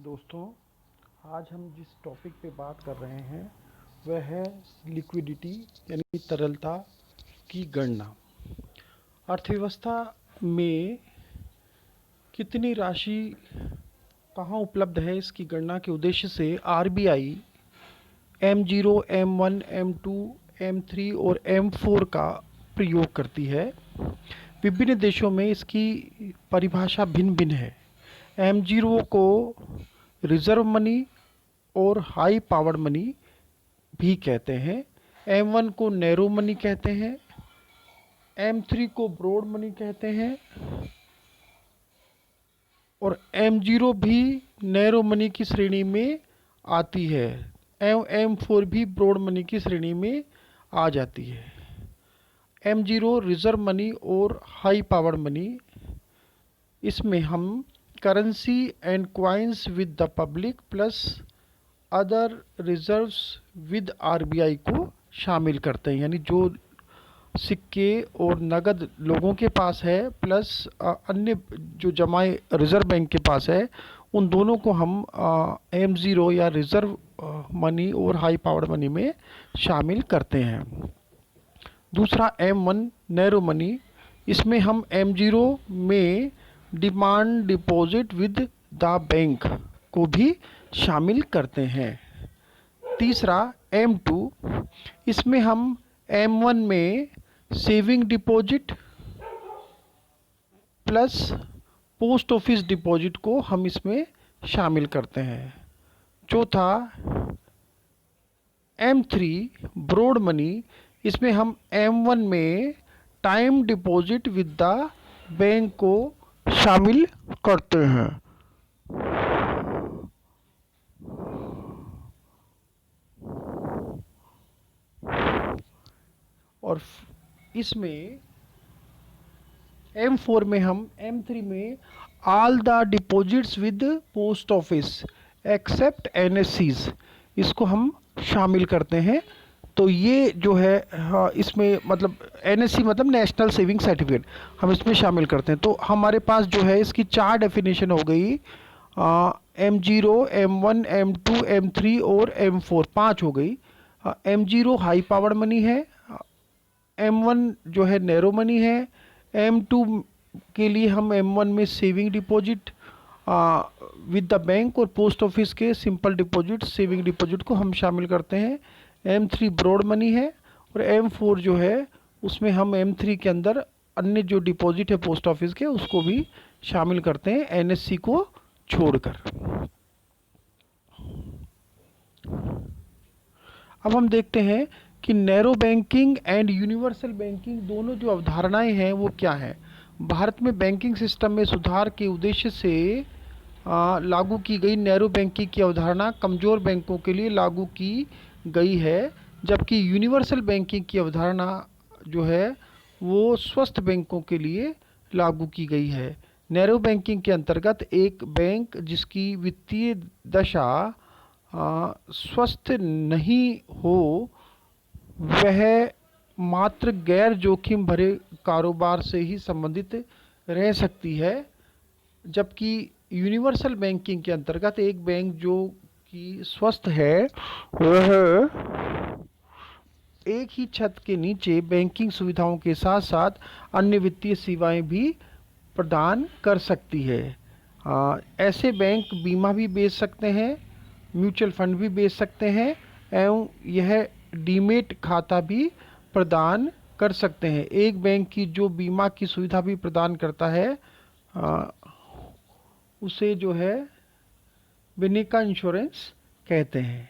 दोस्तों, आज हम जिस टॉपिक पे बात कर रहे हैं वह है लिक्विडिटी यानी तरलता की गणना। अर्थव्यवस्था में कितनी राशि कहाँ उपलब्ध है, इसकी गणना के उद्देश्य से RBI M0, M1, M2, M3 और M4 का प्रयोग करती है। विभिन्न देशों में इसकी परिभाषा भिन्न भिन्न है। M0 को रिजर्व मनी और हाई पावर्ड मनी भी कहते हैं। M1 को नैरो मनी कहते हैं। M3 को ब्रॉड मनी कहते हैं और M0 भी नैरो मनी की श्रेणी में आती है। M4 भी ब्रॉड मनी की श्रेणी में आ जाती है। M0 रिजर्व मनी और हाई पावर्ड मनी, इसमें हम currency and coins with the public plus other reserves with RBI को शामिल करते हैं। यानी जो सिक्के और नगद लोगों के पास है प्लस अन्य जो जमाए रिजर्व बैंक के पास है, उन दोनों को हम M0 या रिजर्व मनी और हाई पावर मनी में शामिल करते हैं। दूसरा M1 नैरो मनी, इसमें हम M0 में demand deposit with the bank को भी शामिल करते हैं। तीसरा M2, इसमें हम M1 में saving deposit plus post office deposit को हम इसमें शामिल करते हैं। चौथा M3 ब्रॉड मनी, इसमें हम M1 में time deposit with the bank को शामिल करते हैं। और इसमें M4 में हम M3 में all the deposits with post office except NSCs, इसको हम शामिल करते हैं। तो ये जो है इसमें मतलब NSC मतलब नेशनल सेविंग सर्टिफिकेट हम इसमें शामिल करते हैं। तो हमारे पास जो है इसकी 4 डेफिनेशन हो गई। M0, M1, M2, M3 और M4 5 हो गई। M0 हाई पावर मनी है, M1 जो है नैरो मनी है, M2 के लिए हम M1 में saving deposit with the bank और पोस्ट ऑफिस के सिंपल डिपॉजिट सेविंग डिपॉजिट को हम शामिल करते हैं। M3 ब्रॉड मनी है और M4 जो है उसमें हम M3 के अंदर अन्य जो डिपॉजिट है पोस्ट ऑफिस के उसको भी शामिल करते हैं NSC को छोड़कर। अब हम देखते हैं कि narrow banking and universal banking दोनों जो अवधारणाएं हैं वो क्या हैं। भारत में बैंकिंग सिस्टम में सुधार के उद्देश्य से लागू की गई नैरो बैंकिंग की अवधारणा कमज़ोर बैंकों के लिए लागू की गई है, जबकि यूनिवर्सल बैंकिंग की अवधारणा जो है वो स्वस्थ बैंकों के लिए लागू की गई है। नैरो बैंकिंग के अंतर्गत एक बैंक जिसकी वित्तीय दशा स्वस्थ नहीं हो वह मात्र गैर जोखिम भरे कारोबार से ही संबंधित रह सकती है, जबकि यूनिवर्सल बैंकिंग के अंतर्गत एक बैंक जो कि स्वस्थ है वह एक ही छत के नीचे बैंकिंग सुविधाओं के साथ साथ अन्य वित्तीय सेवाएं भी प्रदान कर सकती है। ऐसे बैंक बीमा भी बेच सकते हैं, म्यूचुअल फंड भी बेच सकते हैं एवं यह डीमेट खाता भी प्रदान कर सकते हैं। एक बैंक की जो बीमा की सुविधा भी प्रदान करता है उसे जो है बिनिका इंश्योरेंस कहते हैं।